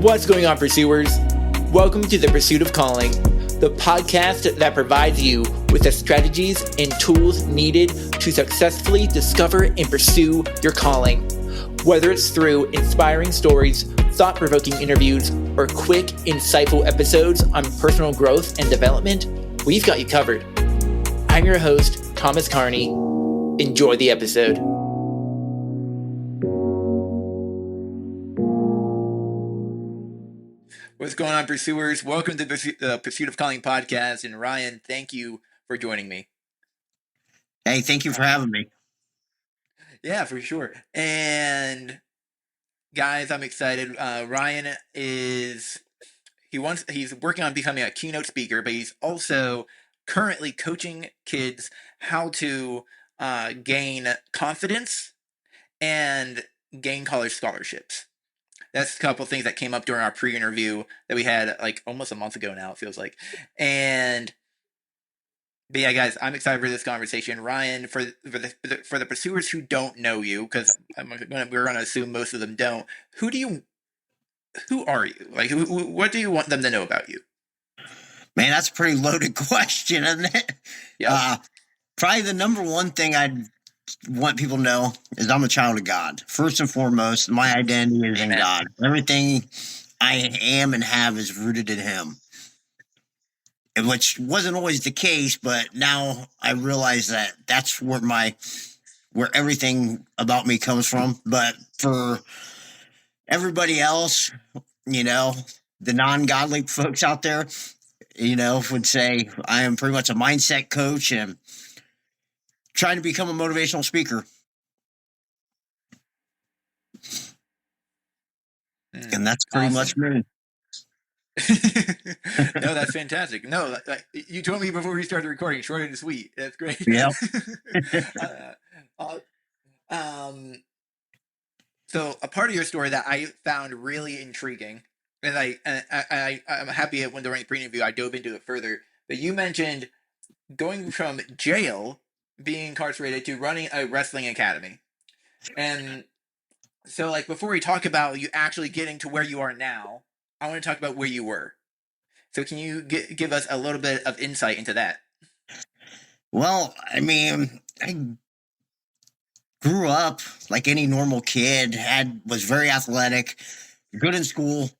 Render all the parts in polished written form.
What's going on, pursuers? Welcome to The Pursuit of Calling, the podcast that provides you with the strategies and tools needed to successfully discover and pursue your calling. Whether it's through inspiring stories, thought-provoking interviews, or quick, insightful episodes on personal growth and development, we've got you covered. I'm your host, Thomas Carney. Enjoy the episode. What's going on, pursuers? Welcome to the Pursuit of Calling podcast. And Ryan, thank you for joining me. Hey, thank you for having me. Yeah, for sure. And guys, I'm excited. Ryan he's working on becoming a keynote speaker, but he's also currently coaching kids how to gain confidence and gain college scholarships. That's a couple of things that came up during our pre-interview that we had like almost a month ago now, it feels like. But yeah, guys, I'm excited for this conversation. Ryan, for the pursuers who don't know you, because we're going to assume most of them don't. Who are you? Like, what do you want them to know about you? Man, that's a pretty loaded question, isn't it? Yeah. Probably the number one thing I'd want people to know is I'm a child of God. First and foremost, my identity is in God. Everything I am and have is rooted in Him, which wasn't always the case, but now I realize that that's where everything about me comes from. But for everybody else, the non-godly folks out there, would say I am pretty much a mindset coach and trying to become a motivational speaker. And that's pretty much me. No, that's fantastic. No, you told me before we started recording, short and sweet. That's great. Yeah. So a part of your story that I found really intriguing, and I'm happy when during the pre-interview I dove into it further, but you mentioned going from jail, being incarcerated, to running a wrestling academy. And so, like, before we talk about you actually getting to where you are now, I want to talk about where you were. So can you give us a little bit of insight into that? Well, I mean, I grew up like any normal kid, was very athletic, good in school,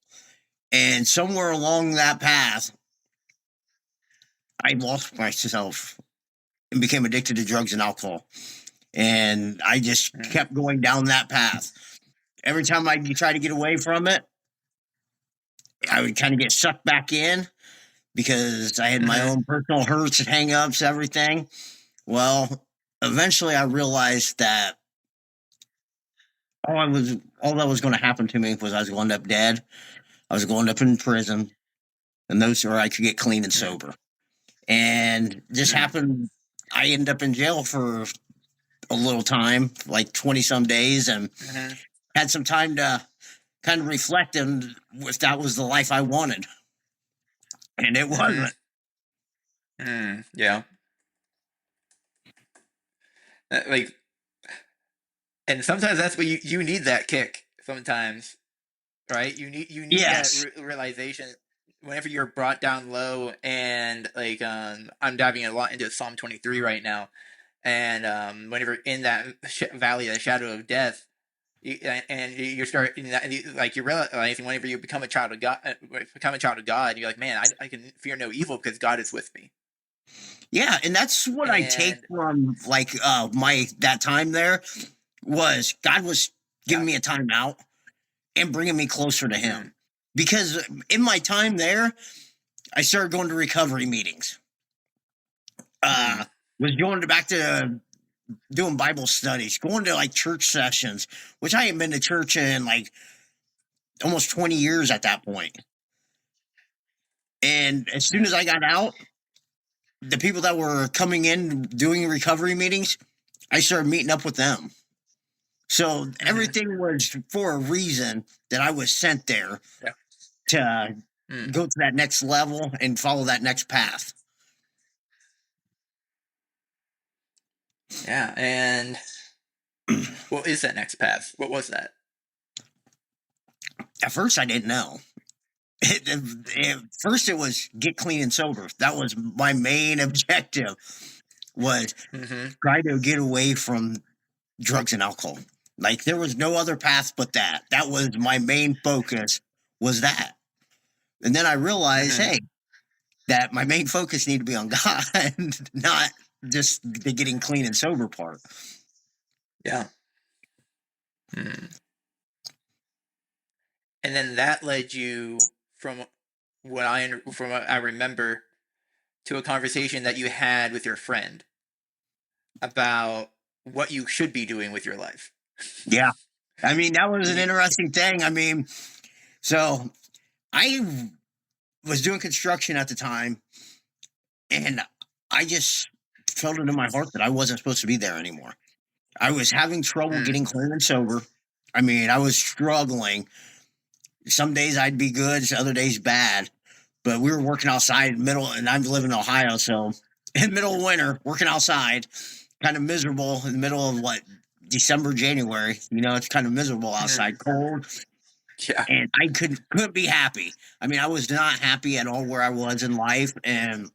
and somewhere along that path, I lost myself and became addicted to drugs and alcohol. And I just kept going down that path. Every time I try to get away from it, I would kind of get sucked back in because I had my own personal hurts and hang-ups, everything. Well, eventually I realized that all that was going to happen to me was I was going to end up dead. I was going to end up in prison, and those where I could get clean and sober. And this happened. I ended up in jail for a little time, like 20-some days, and had some time to kind of reflect on if that was the life I wanted. And it wasn't. Yeah. And sometimes that's what you need, that kick sometimes, right? You need Yes. that realization whenever you're brought down low, and like I'm diving a lot into Psalm 23 right now, and whenever in that valley of the shadow of death, you start you realize whenever you become a child of God, you're like, man, I can fear no evil because God is with me. Yeah, and that's what I take from that time there was God was giving me a time out and bringing me closer to Him. Because in my time there, I started going to recovery meetings. Was going back to doing Bible studies, going to like church sessions, which I hadn't been to church in like almost 20 years at that point. And as soon as I got out, the people that were coming in doing recovery meetings, I started meeting up with them. So everything was for a reason that I was sent there to go to that next level and follow that next path. Yeah, and what is that next path? What was that? At first, I didn't know. First it was get clean and sober. That was my main objective, was Mm-hmm. try to get away from drugs and alcohol. Like there was no other path but that. That was my main focus, was that. And then I realized, Mm-hmm. hey, that my main focus needed to be on God, not just the getting clean and sober part. Yeah. Hmm. And then that led you from from what I remember to a conversation that you had with your friend about what you should be doing with your life. Yeah. I mean, that was You an need, interesting thing. I mean, so I was doing construction at the time, and I just felt it in my heart that I wasn't supposed to be there anymore. I was having trouble mm, getting clean and sober. I mean, I was struggling. Some days I'd be good, other days bad. But we were working outside middle, and I live in Ohio, so in middle of winter, working outside, kind of miserable in the middle of what, December, January. You know, it's kind of miserable mm, outside, cold, yeah. and I couldn't be happy. I mean, I was not happy at all where I was in life, and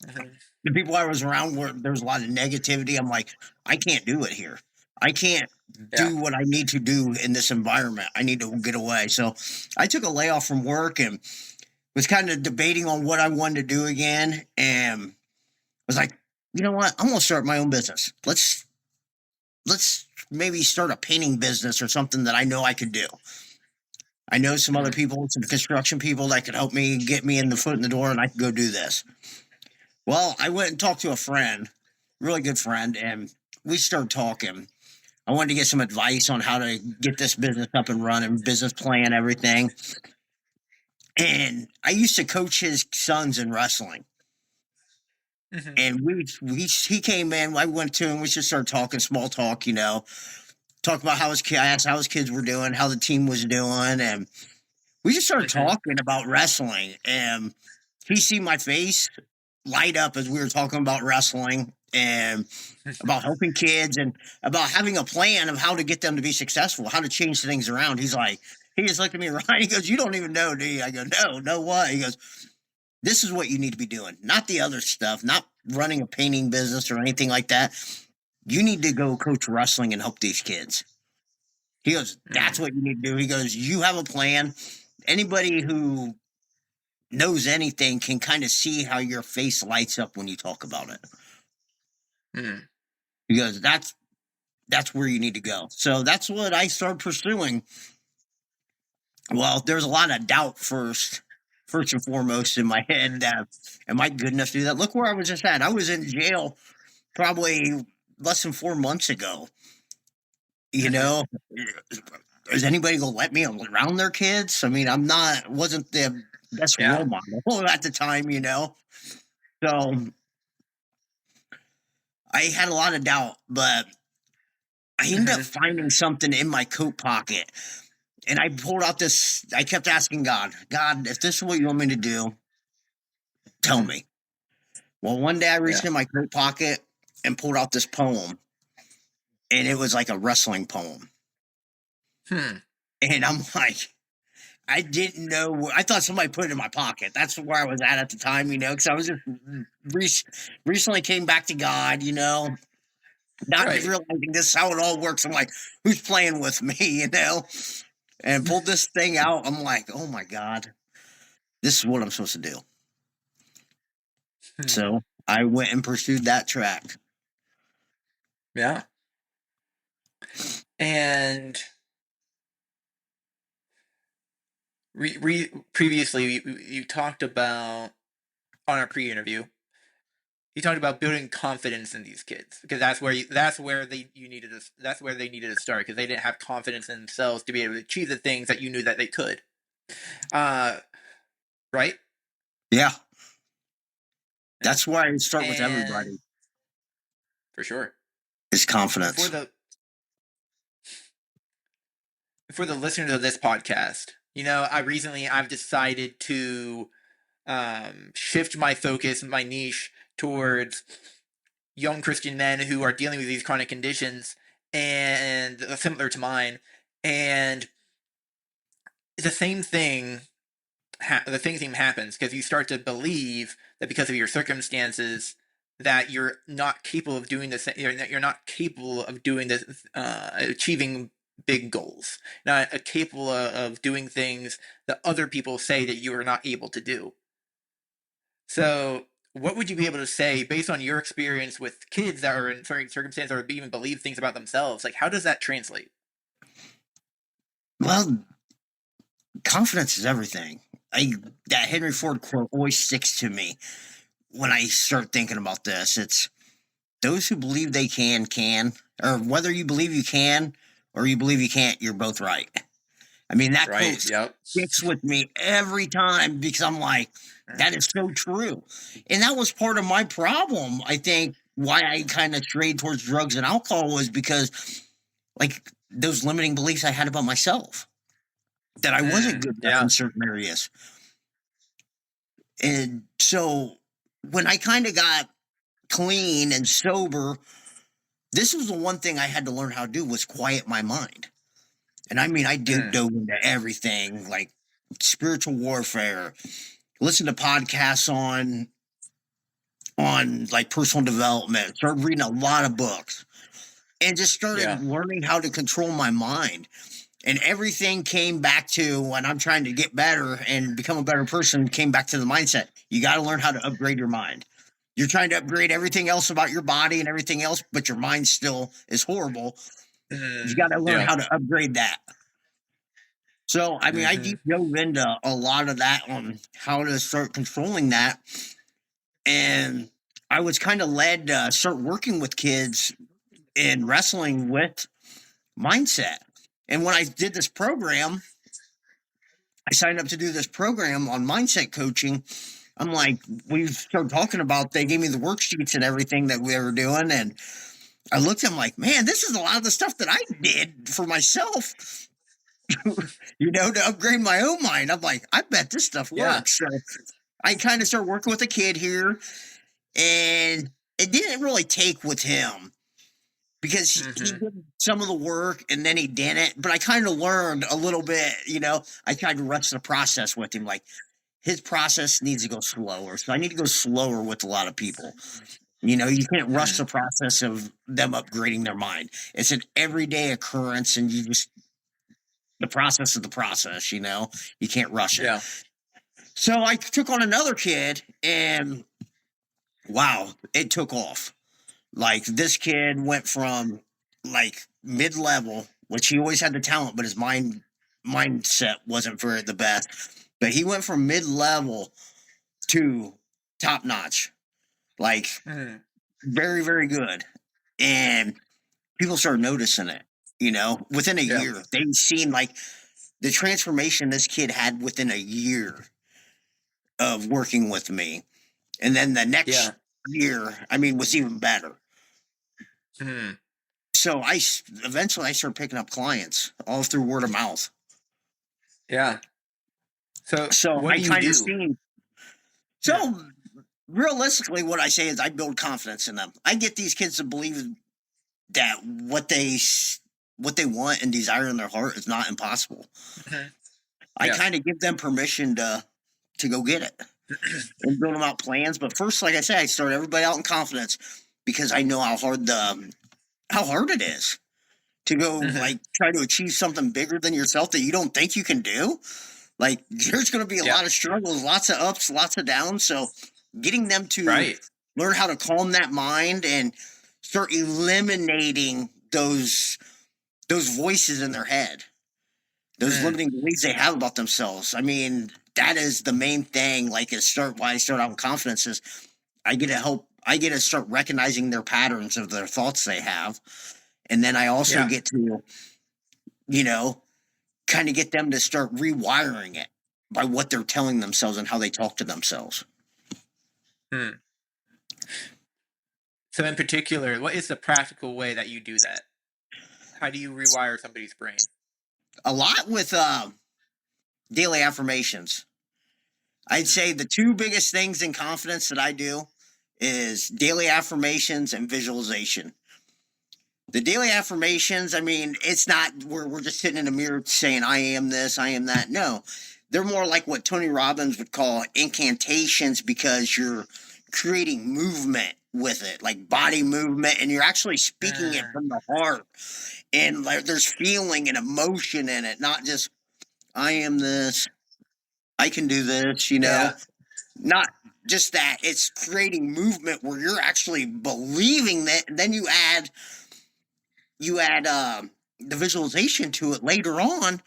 Mm-hmm. the people I was around, where there was a lot of negativity. I'm like, I can't do it here. I can't Yeah. do what I need to do in this environment. I need to get away. So I took a layoff from work and was kind of debating on what I wanted to do again, and was like, you know what? I'm gonna start my own business. Let's maybe start a painting business or something that I know I could do. I know some other Mm-hmm. people, some construction people that could help me get me in the foot in the door, and I could go do this. Well, I went and talked to a friend, really good friend, and we started talking. I wanted to get some advice on how to get this business up and running, business plan, everything. And I used to coach his sons in wrestling. Mm-hmm. And he came in. I went to him. We just started talking, small talk, talk about how I asked how his kids were doing, how the team was doing, and we just started Mm-hmm. talking about wrestling. And he seen my face light up as we were talking about wrestling and about helping kids and about having a plan of how to get them to be successful, how to change things around. He just looked at me, Ryan. He goes, "You don't even know, do you?" I go, "No, no, what?" He goes, "This is what you need to be doing, not the other stuff, not running a painting business or anything like that. You need to go coach wrestling and help these kids." He goes, "That's Mm-hmm. what you need to do." He goes, "You have a plan. Anybody who knows anything can kind of see how your face lights up when you talk about it." Mm-hmm. He goes, "That's where you need to go." So that's what I started pursuing. Well, there's a lot of doubt first and foremost in my head. Am I good enough to do that? Look where I was just at. I was in jail probably less than 4 months ago. You Mm-hmm. know, is anybody gonna let me around their kids? I mean, wasn't the best Yeah. role model at the time. So I had a lot of doubt, but I ended up Mm-hmm. finding something in my coat pocket, and I pulled out this. I kept asking God, God, if this is what you want me to do, tell Mm-hmm. me. Well, one day I reached Yeah. in my coat pocket and pulled out this poem, and it was like a wrestling poem. Hmm. And I'm like, I didn't know. I thought somebody put it in my pocket. That's where I was at the time, because I was just recently came back to God, not Right. realizing this is how it all works. I'm like, who's playing with me, And pulled this thing out. I'm like, oh my God, this is what I'm supposed to do. Hmm. So I went and pursued that track. Yeah. And previously, you talked about on our pre-interview. You talked about building confidence in these kids because that's where they needed to start because they didn't have confidence in themselves to be able to achieve the things that you knew that they could. Uh, right? Yeah, Yeah. that's why I start with And everybody for sure, is for confidence. the for the listeners of this podcast, I've decided to shift my focus, my niche towards young Christian men who are dealing with these chronic conditions and similar to mine. And it's the same thing the things even happens because you start to believe that because of your circumstances that you're not capable of doing this. You're not capable of doing this, achieving big goals. Not capable of doing things that other people say that you are not able to do. So, what would you be able to say based on your experience with kids that are in certain circumstances or even believe things about themselves? Like, how does that translate? Well, confidence is everything. That Henry Ford quote always sticks to me when I start thinking about this. It's those who believe they can, or whether you believe you can or you believe you can't, you're both right. I mean, that quote Right. Yep. sticks with me every time because I'm like, that is so true. And that was part of my problem. I think why I kind of strayed towards drugs and alcohol was because, like, those limiting beliefs I had about myself that I wasn't good enough in Yeah. certain areas. And so when I kind of got clean and sober, this was the one thing I had to learn how to do was quiet my mind. And I mean, I Mm, dove into everything like spiritual warfare, listen to podcasts on like personal development, started reading a lot of books, and just yeah. started learning how to control my mind. And everything came back to when I'm trying to get better and become a better person, came back to the mindset. You got to learn how to upgrade your mind. You're trying to upgrade everything else about your body and everything else, but your mind still is horrible. You got to learn Yeah. how to upgrade that. So, I mean, I Hmm. deep dove into a lot of that on how to start controlling that. And I was kind of led to start working with kids and wrestling with mindset. And when I did this program, I signed up to do this program on mindset coaching. I'm like, we started talking about, they gave me the worksheets and everything that we were doing. And I looked at them like, man, this is a lot of the stuff that I did for myself, to upgrade my own mind. I'm like, I bet this stuff Yeah. works. So I kind of started working with a kid here, and it didn't really take with him because he Hmm. did some of the work and then he didn't. But I kind of learned a little bit, I tried to rush the process with him. Like his process needs to go slower. So I need to go slower with a lot of people. You can't rush the Mm, process of them upgrading their mind. It's an everyday occurrence, and the process of the process, you can't rush it. yeah. So I took on another kid, and wow, it took off. Like this kid went from like mid level, which he always had the talent, but his mindset wasn't very the best. But he went from mid level to top notch, like Mm, very, very good. And people started noticing it, within a yeah. year. They've seen like the transformation this kid had within a year of working with me. And then the next Yeah. year, I mean, was even better. Mm, So eventually I started picking up clients all through word of mouth. yeah. So, So what I do you kind of do? seen. Yeah. So realistically, what I say is I build confidence in them. I get these kids to believe that what they want and desire in their heart is not impossible. Hmm. I Yeah. kind of give them permission to go get it and build them out plans. But first, like I said, I start everybody out in confidence because I know how hard it is to go Hmm. like try to achieve something bigger than yourself that you don't think you can do. Like there's going to be a Yeah. lot of struggles, lots of ups, lots of downs. So getting them to Right. learn how to calm that mind and start eliminating those voices in their head, those Mm, limiting beliefs they have about themselves. I mean, that is the main thing. Like why I start out with confidence is I get to start recognizing their patterns of their thoughts they have. And then I also yeah. get to, you know, kind of get them to start rewiring it by what they're telling themselves and how they talk to themselves. Mm. So, in particular, what is the practical way that you do that? How do you rewire somebody's brain? A lot with daily affirmations. I'd Mm, say the two biggest things in confidence that I do is daily affirmations and visualization. The daily affirmations, I mean, it's not where we're just sitting in a mirror saying, I am this, I am that. No, They're more like what Tony Robbins would call incantations, because you're creating movement with it, like body movement, and you're actually speaking it Mm, from the heart. And like there's feeling and emotion in it, not just I am this, I can do this, yeah. not just that. It's creating movement where you're actually believing that. And then you add the visualization to it later on,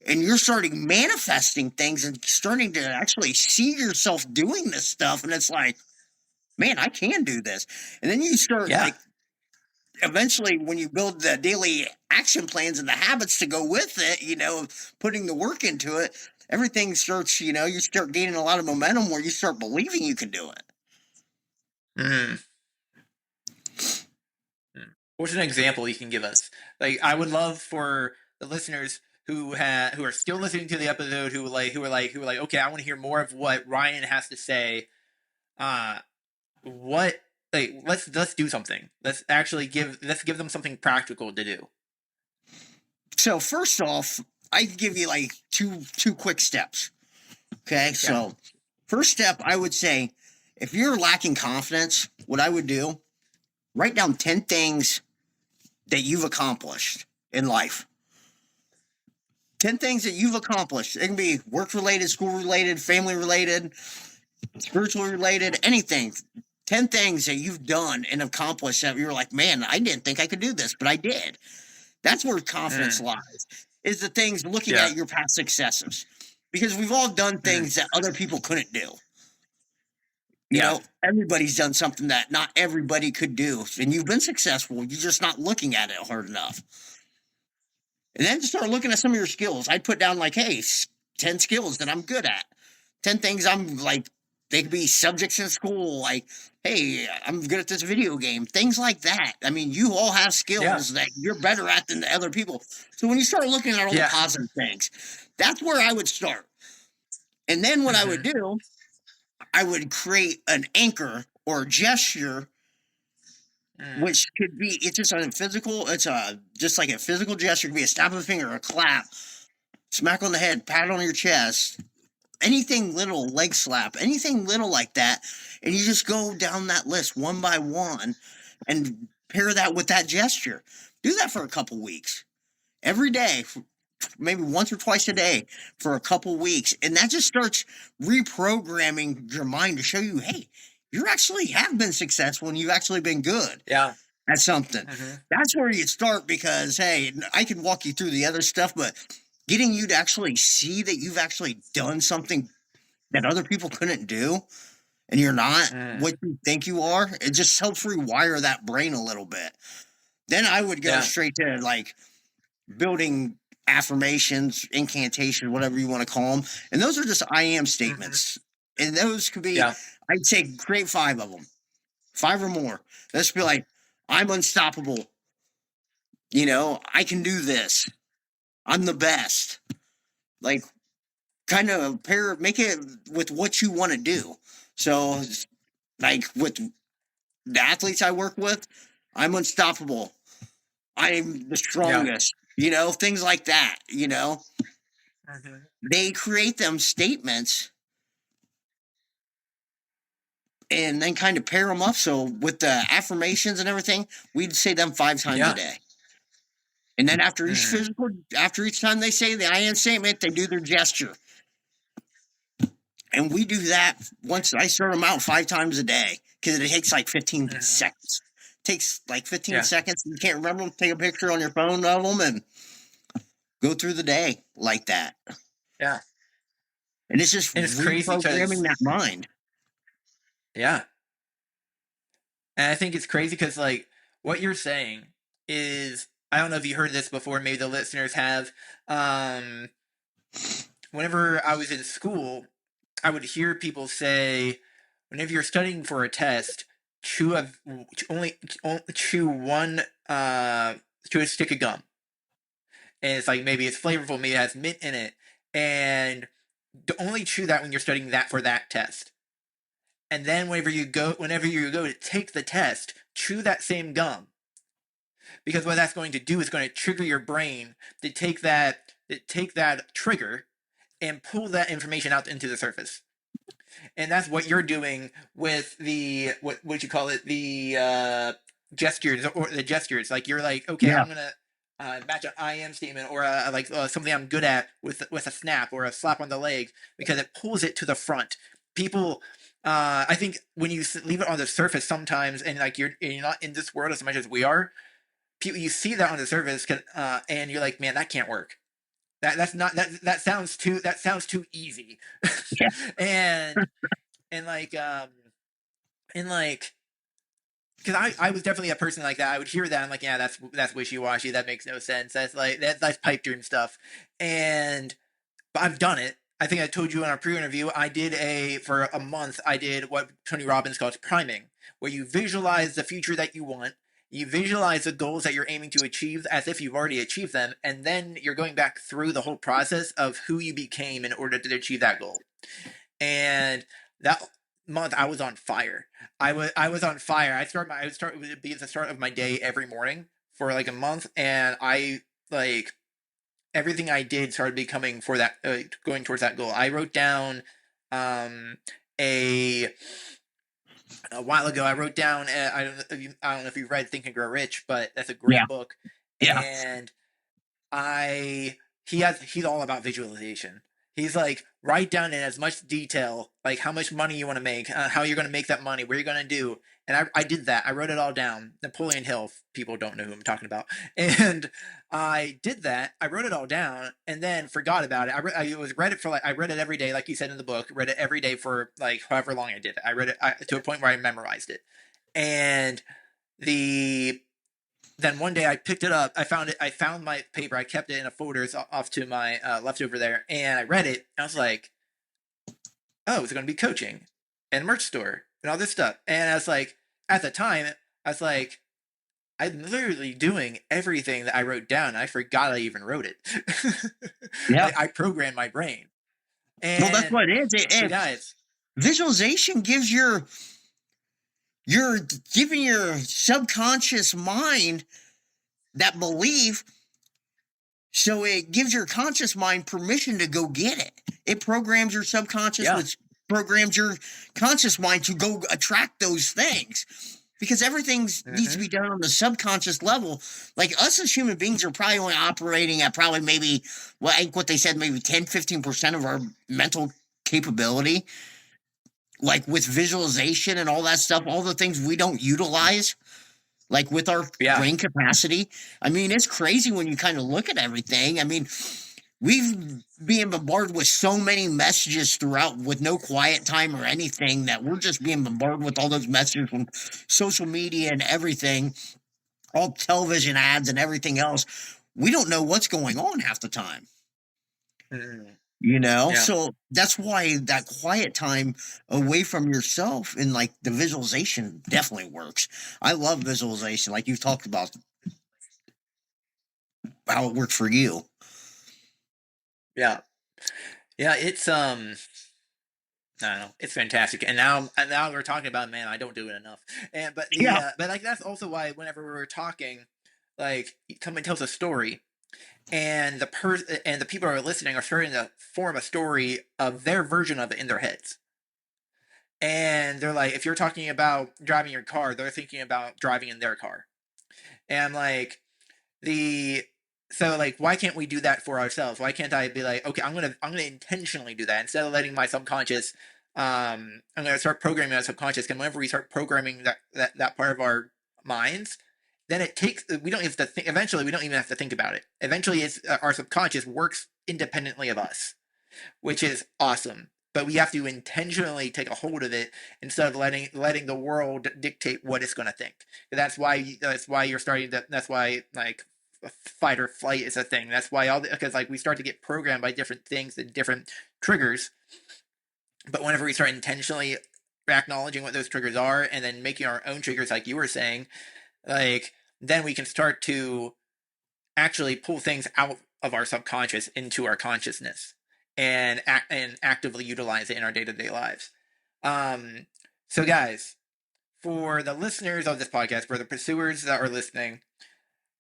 and you're starting manifesting things and starting to actually see yourself doing this stuff. And it's like, man, I can do this. And then you start Yeah. like, eventually when you build the daily action plans and the habits to go with it, putting the work into it, everything starts, you start gaining a lot of momentum where you start believing you can do it. Mm. Mm. What's an example you can give us? Like, I would love for the listeners who are still listening to the episode, who are like, okay, I want to hear more of what Ryan has to say. Uh, what like let's do something. Let's give them something practical to do. So first off, I give you like two quick steps. Okay, Yeah. so first step, I would say, if you're lacking confidence, what I would do, write down 10 things that you've accomplished in life. 10 things that you've accomplished. It can be work related, school related, family related, spiritual related, anything. 10 things that you've done and accomplished that you're like, man, I didn't think I could do this, but I did. That's where confidence Mm. lies, is the things looking Yeah. at your past successes. Because we've all done Mm. things that other people couldn't do. Yeah. Everybody's done something that not everybody could do. And you've been successful. You're just not looking at it hard enough. And then just start looking at some of your skills. I'd put down like, hey, 10 skills that I'm good at. 10 things I'm like, they could be subjects in school. Like, hey, I'm good at this video game. Things like that. I mean, you all have Yeah. skills that you're better at than the other people. So when you start looking at all the Yeah. positive things, that's where I would start. And then what I would Mm-hmm. do, I would create an anchor or a gesture, Mm. which could be, it's just a physical, it's just like a physical gesture. It could be a snap of a finger, a clap, smack on the head, pat on your chest, anything little, leg slap, anything little like that. And you just go down that list one by one and pair that with that gesture. Do that for a couple weeks. Every day, maybe once or twice a day for a couple weeks. And that just starts reprogramming your mind to show you, hey, you actually have been successful and you've actually been good Yeah. at something. Mm-hmm. That's where you start, because, hey, I can walk you through the other stuff, but getting you to actually see that you've actually done something that other people couldn't do, and you're not Mm. what you think you are, it just helps rewire that brain a little bit. Then I would go Yeah. straight to like building affirmations, incantation, whatever you want to call them. And those are just I am Mm-hmm. statements. And those could be, Yeah. I'd say, create 5 of them, 5 or more. Let's be like, I'm unstoppable. I can do this. I'm the best. Like, kind of make it with what you want to do. So, like with the athletes I work with, I'm unstoppable. I'm the Yeah. strongest. Things like that. Mm-hmm. They create them statements and then kind of pair them up. So with the affirmations and everything, we'd say them 5 times a Yeah. day. And then Mm. after each time they say the I am statement, they do their gesture. And we do that once. I start them out 5 times a day because it takes like 15 Mm-hmm. seconds. It takes like 15 Yeah. seconds. You can't remember them, take a picture on your phone of them and go through the day like that. Yeah. And it's just And it's crazy reprogramming because that mind. yeah, and I think it's crazy because like what you're saying is I don't know if you heard this before. Maybe the listeners have. Um, Whenever I was in school, I would hear people say, whenever you're studying for a test, chew a only chew one chew a stick of gum, and it's like maybe it's flavorful, maybe it has mint in it, and only chew that when you're studying that for that test. And then whenever you go to take the test, chew that same gum, because what that's going to do is going to trigger your brain to take that trigger and pull that information out into the surface. And that's what you're doing with the what you call it, the gestures, or the gestures. Like you're like, okay, Yeah. I'm gonna match an I am statement, or like something I'm good at with a snap or a slap on the leg, because it pulls it to the front. People, I think when you leave it on the surface sometimes, and like you're not in this world as much as we are, people, you see that on the surface, and you're like, man, that can't work. That's not that sounds too easy. Yeah. and and like and like because I was definitely a person like that. I would hear that, I'm like, yeah, that's wishy-washy, that makes no sense, that's like that's pipe dream stuff. And but I've done it. I think I told you in our pre-interview, I did for a month, I did what Tony Robbins calls priming, where you visualize the future that you want, you visualize the goals that you're aiming to achieve as if you've already achieved them, and then you're going back through the whole process of who you became in order to achieve that goal. And that month I was on fire. I was on fire. I would start, it would be the start of my day every morning for like a month, and I like everything I did started becoming for that, going towards that goal. I wrote down um a a while ago. I wrote down, I don't know if you've read Think and Grow Rich, but that's a Yeah. great book. Yeah. And I he's all about visualization. He's like, write down in as much detail, like how much money you want to make, how you're going to make that money, what you're going to do. And I did that. I wrote it all down. Napoleon Hill, people don't know who I'm talking about. And I did that. I wrote it all down and then forgot about it. I read it every day, like you said in the book. Read it every day for like however long I did it. I read it to a point where I memorized it. And the then one day I picked it up. I found it. I found my paper. I kept it in a folder. It's off to my left over there, and I read it. I was like, "Oh, it's going to be coaching, and merch store, and all this stuff." And I was like, at the time, I was like, "I'm literally doing everything that I wrote down. I forgot I even wrote it." Yeah. Like I programmed my brain, Well, that's and what it is. so guys, Visualization gives you're giving your subconscious mind that belief, so it gives your conscious mind permission to go get it. It programs your subconscious, yeah, which programs your conscious mind to go attract those things, because everything needs to mm-hmm. be done on the subconscious level. Like us as human beings are probably only operating at probably maybe, well, I think what they said, maybe 10-15% of our mental capability, like with visualization and all that stuff, all the things we don't utilize, like with our Yeah, brain capacity. I mean, it's crazy when you kind of look at everything. I mean, we've being bombarded with so many messages throughout with no quiet time or anything, that we're just being bombarded with all those messages from social media and everything, all television ads and everything else. We don't know what's going on half the time. mm-hmm. Yeah, So that's why that quiet time away from yourself and like the visualization definitely works. I love visualization, like you've talked about how it worked for you. yeah, yeah. It's I don't know. It's fantastic. And now we're talking about, man, I don't do it enough. And Yeah. but like that's also why whenever we were talking, like someone tells a story, and the people who are listening are starting to form a story of their version of it in their heads. And they're like, if you're talking about driving your car, they're thinking about driving in their car. And I'm like, the so like why can't we do that for ourselves? Why can't I be like, okay, I'm gonna intentionally do that instead of letting my subconscious, I'm gonna start programming my subconscious. And whenever we start programming that part of our minds, then it takes, we don't have to think, eventually we don't even have to think about it. Eventually it's our subconscious works independently of us, which is awesome. But we have to intentionally take a hold of it instead of letting the world dictate what it's going to think. That's why you're starting to. That's why like fight or flight is a thing. That's why because like we start to get programmed by different things and different triggers. But whenever we start intentionally acknowledging what those triggers are and then making our own triggers, like you were saying, like then we can start to actually pull things out of our subconscious into our consciousness and actively utilize it in our day-to-day lives. Um, so guys, for the listeners of this podcast, for the pursuers that are listening,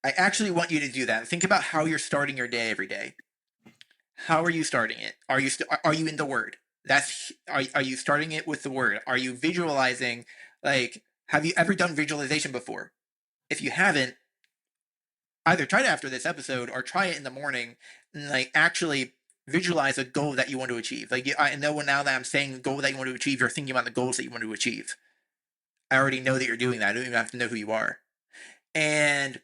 I actually want you to do that. Think about how you're starting your day every day. How are you starting it? Are you in the word? Are you starting it with the word? Are you visualizing? Like, have you ever done visualization before? If you haven't, either try it after this episode or try it in the morning and like actually visualize a goal that you want to achieve. Like, I know now that I'm saying the goal that you want to achieve, you're thinking about the goals that you want to achieve. I already know that you're doing that. I don't even have to know who you are. And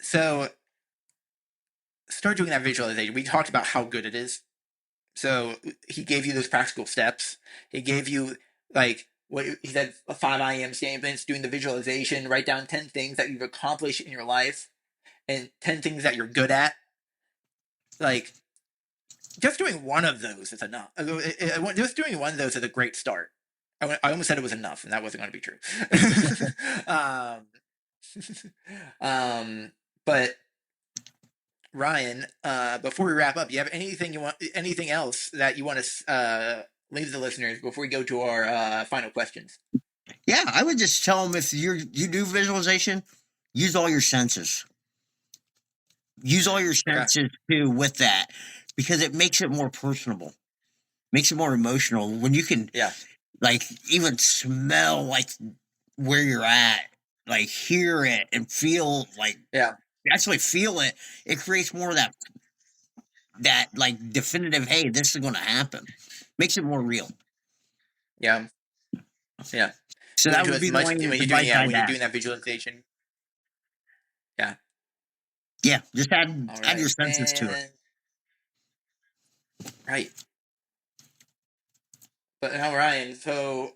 so start doing that visualization. We talked about how good it is. So he gave you those practical steps. He gave you like what he said, 5 a.m. statements, doing the visualization, write down 10 things that you've accomplished in your life and 10 things that you're good at. Like, just doing one of those is enough. Just doing one of those is a great start. I almost said it was enough, and that wasn't going to be true. But Ryan, before we wrap up, you have anything else that you want to leave the listeners before we go to our final questions? Yeah, I would just tell them if you do visualization, use all your senses. Use all your senses too with that, because it makes it more personable, makes it more emotional when you can, like, even smell like where you're at, like hear it and feel like actually feel it. It creates more of that like definitive. Hey, this is going to happen. Makes it more real. Yeah. So that would be the when you're doing that visualization. Yeah, just add your senses to it. Right. But now, Ryan, so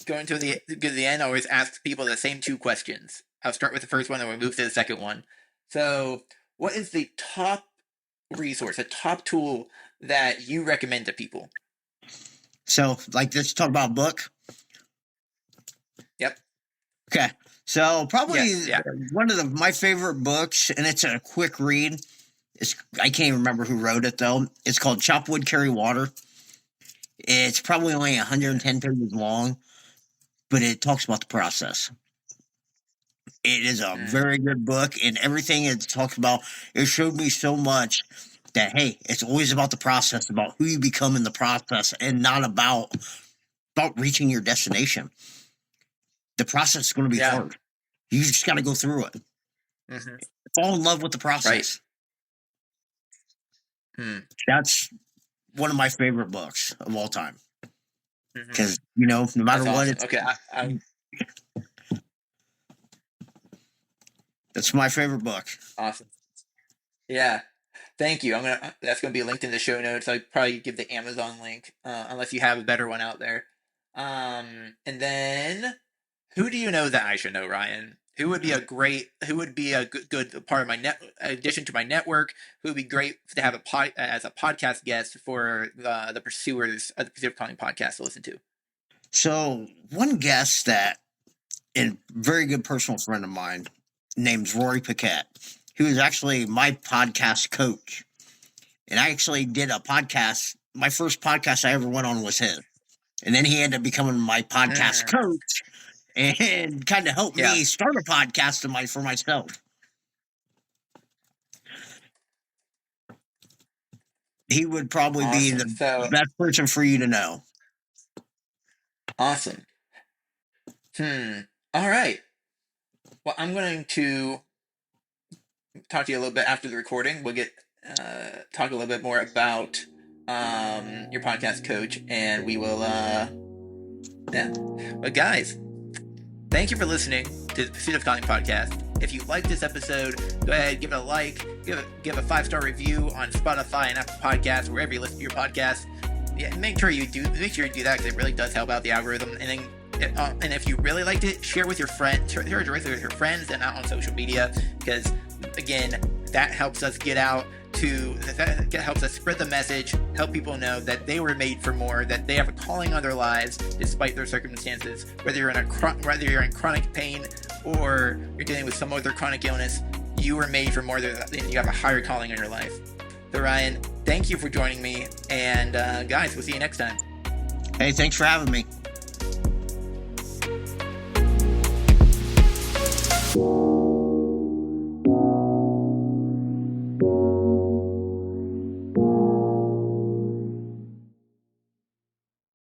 going to the end, I always ask people the same 2 questions. I'll start with the first one, and we'll move to the second one. So, what is the top resource, a top tool that you recommend to people? So, like, let's talk about a book. Yep. Okay. So, probably one of my favorite books, and it's a quick read. I can't even remember who wrote it, though. It's called Chop Wood, Carry Water. It's probably only 110 pages long, but it talks about the process. It is a very good book, and everything it talks about, it showed me so much that, hey, it's always about the process, about who you become in the process, and not about reaching your destination. The process is going to be hard. You just got to go through it. Mm-hmm. Fall in love with the process. Right. That's one of my favorite books of all time. Because, no matter what, it's... Okay, That's my favorite book. Awesome. Yeah. Thank you. That's gonna be linked in the show notes. I'd probably give the Amazon link, unless you have a better one out there. And then, who do you know that I should know, Ryan? Who would be a good part of my addition to my network? Who would be great to have as a podcast guest for the pursuers of the Pursuit of Calling podcast to listen to? So one guest that, a very good personal friend of mine, named Rory Paquette, who is actually my podcast coach. And I actually did a podcast. My first podcast I ever went on was his. And then he ended up becoming my podcast coach and kind of helped me start a podcast for myself. He would probably be the best person for you to know. Awesome. All right. Well, I'm going to talk to you a little bit after the recording. We'll talk a little bit more about your podcast coach, and we will But guys, thank you for listening to the Pursuit of Calling podcast. If you like this episode, go ahead, give it a like, give a 5-star review on Spotify and Apple Podcasts, wherever you listen to your podcasts. Yeah, make sure you do that, because it really does help out the algorithm. And then, and if you really liked it, share with your friends, share directly with your friends and not on social media, because again, that helps us that helps us spread the message, help people know that they were made for more, that they have a calling on their lives despite their circumstances. Whether you're in chronic pain or you're dealing with some other chronic illness, you were made for more. You have a higher calling in your life. So Ryan, thank you for joining me, and guys, we'll see you next time. Hey, thanks for having me.